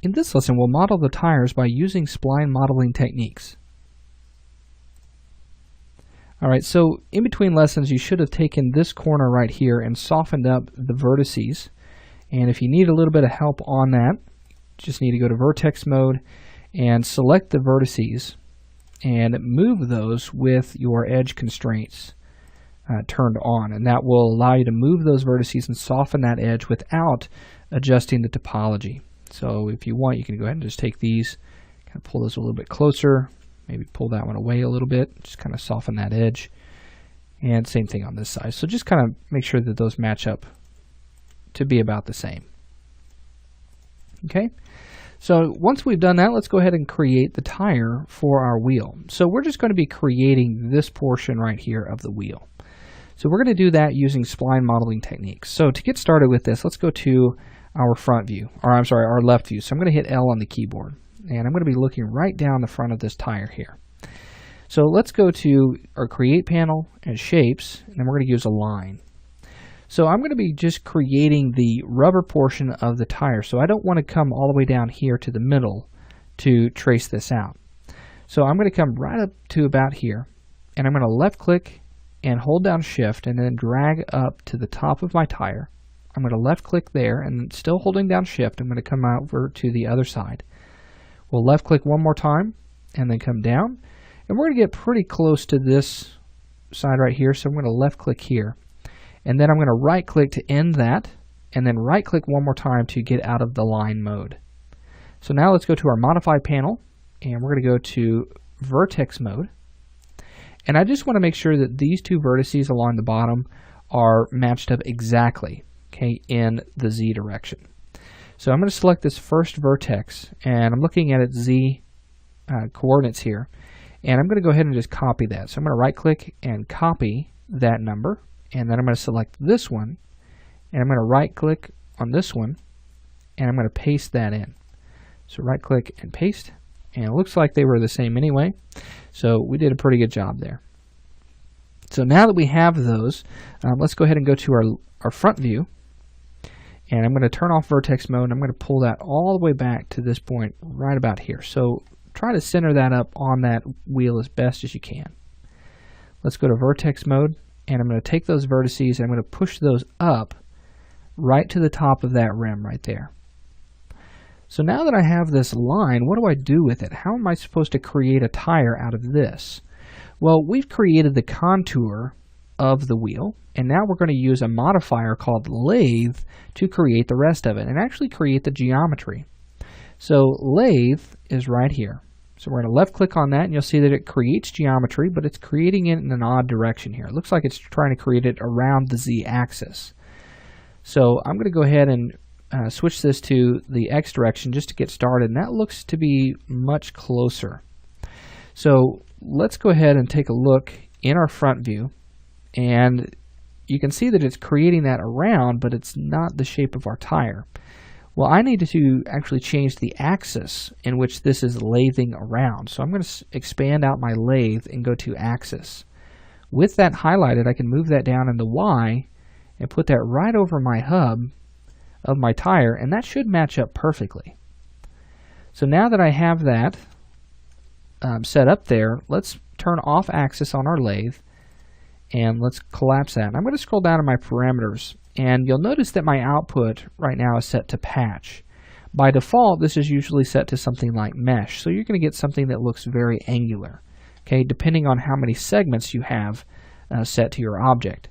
In this lesson, we'll model the tires by using spline modeling techniques. Alright, so in between lessons you should have taken this corner right here and softened up the vertices. And if you need a little bit of help on that, you just need to go to vertex mode and select the vertices and move those with your edge constraints turned on. And that will allow you to move those vertices and soften that edge without adjusting the topology. So if you want, you can go ahead and just take these, kind of pull those a little bit closer, maybe pull that one away a little bit, just kind of soften that edge. And same thing on this side. So just kind of make sure that those match up to be about the same. Okay, so once we've done that, let's go ahead and create the tire for our wheel. So we're just going to be creating this portion right here of the wheel. So we're going to do that using spline modeling techniques. So to get started with this, let's go to our front view, or I'm sorry, our left view. So I'm going to hit L on the keyboard, and I'm going to be looking right down the front of this tire here. So let's go to our Create panel and Shapes, and then we're going to use a line. So I'm going to be just creating the rubber portion of the tire, so I don't want to come all the way down here to the middle to trace this out. So I'm going to come right up to about here, and I'm going to left click and hold down Shift and then drag up to the top of my tire. I'm going to left click there and still holding down Shift, I'm going to come over to the other side. We'll left click one more time and then come down, and we're going to get pretty close to this side right here, so I'm going to left click here, and then I'm going to right click to end that, and then right click one more time to get out of the line mode. So now let's go to our Modify panel, and we're going to go to Vertex mode, and I just want to make sure that these two vertices along the bottom are matched up exactly, okay, in the Z direction. So I'm going to select this first vertex, and I'm looking at its Z coordinates here, and I'm going to go ahead and just copy that. So I'm going to right click and copy that number, and then I'm going to select this one, and I'm going to right click on this one, and I'm going to paste that in. So right click and paste, and it looks like they were the same anyway, so we did a pretty good job there. So now that we have those, let's go ahead and go to our front view, and I'm going to turn off vertex mode, and I'm going to pull that all the way back to this point right about here. So try to center that up on that wheel as best as you can. Let's go to vertex mode, and I'm going to take those vertices and I'm going to push those up right to the top of that rim right there. So now that I have this line, what do I do with it? How am I supposed to create a tire out of this? Well, we've created the contour of the wheel, and now we're going to use a modifier called lathe to create the rest of it and actually create the geometry. So lathe is right here. So we're going to left click on that, and you'll see that it creates geometry, but it's creating it in an odd direction here. It looks like it's trying to create it around the Z axis. So I'm going to go ahead and switch this to the X direction just to get started, and that looks to be much closer. So let's go ahead and take a look in our front view, and you can see that it's creating that around, but it's not the shape of our tire. Well, I need to actually change the axis in which this is lathing around. So I'm going to expand out my lathe and go to axis. With that highlighted, I can move that down in the Y and put that right over my hub of my tire, and that should match up perfectly. So now that I have that set up there, let's turn off axis on our lathe, and let's collapse that. And I'm going to scroll down to my parameters, and you'll notice that my output right now is set to patch. By default, this is usually set to something like mesh, so you're going to get something that looks very angular, okay, depending on how many segments you have set to your object.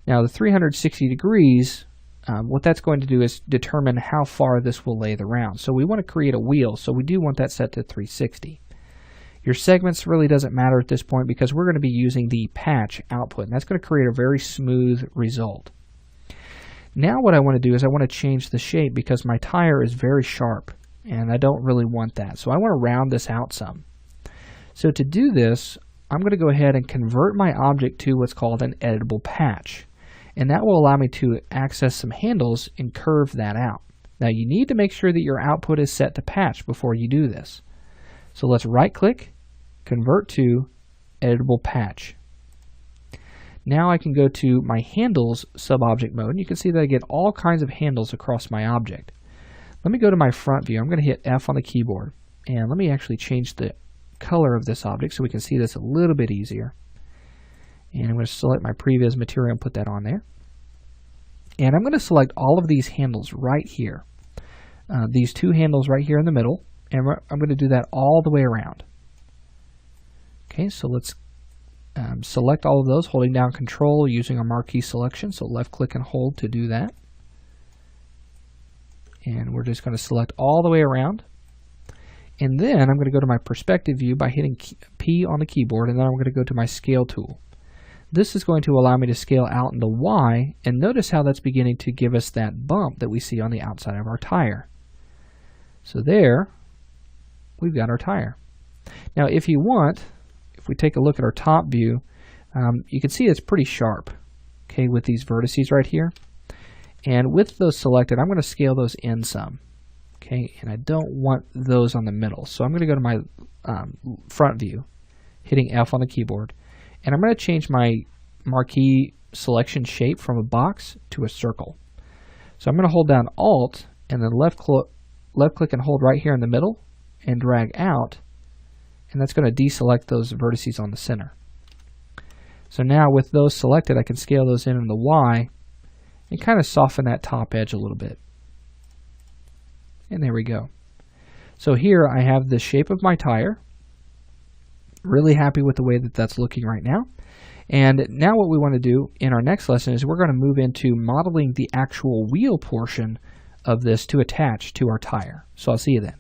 Now the 360 degrees, what that's going to do is determine how far this will lathe around. So we want to create a wheel, so we do want that set to 360. Your segments really doesn't matter at this point because we're going to be using the patch output, and that's going to create a very smooth result. Now what I want to do is I want to change the shape because my tire is very sharp, and I don't really want that. So I want to round this out some. So to do this, I'm going to go ahead and convert my object to what's called an editable patch, and that will allow me to access some handles and curve that out. Now you need to make sure that your output is set to patch before you do this. So let's right click, convert to editable patch. Now I can go to my handles sub-object mode, and you can see that I get all kinds of handles across my object. Let me go to my front view. I'm going to hit F on the keyboard. And let me actually change the color of this object so we can see this a little bit easier. And I'm going to select my previous material and put that on there. And I'm going to select all of these handles right here. These two handles right here in the middle. And I'm going to do that all the way around. Okay, so let's select all of those, holding down Control using our marquee selection. So left click and hold to do that. And we're just going to select all the way around. And then I'm going to go to my perspective view by hitting P on the keyboard, and then I'm going to go to my scale tool. This is going to allow me to scale out into Y, and notice how that's beginning to give us that bump that we see on the outside of our tire. So there, we've got our tire. Now if you want, if we take a look at our top view, you can see it's pretty sharp, okay, with these vertices right here. And with those selected, I'm going to scale those in some. Okay, and I don't want those on the middle. So I'm going to go to my front view, hitting F on the keyboard, and I'm going to change my marquee selection shape from a box to a circle. So I'm going to hold down Alt and then left click and hold right here in the middle and drag out, and that's going to deselect those vertices on the center. So now with those selected, I can scale those in the Y and kind of soften that top edge a little bit. And there we go. So here I have the shape of my tire. Really happy with the way that that's looking right now. And now what we want to do in our next lesson is we're going to move into modeling the actual wheel portion of this to attach to our tire. So I'll see you then.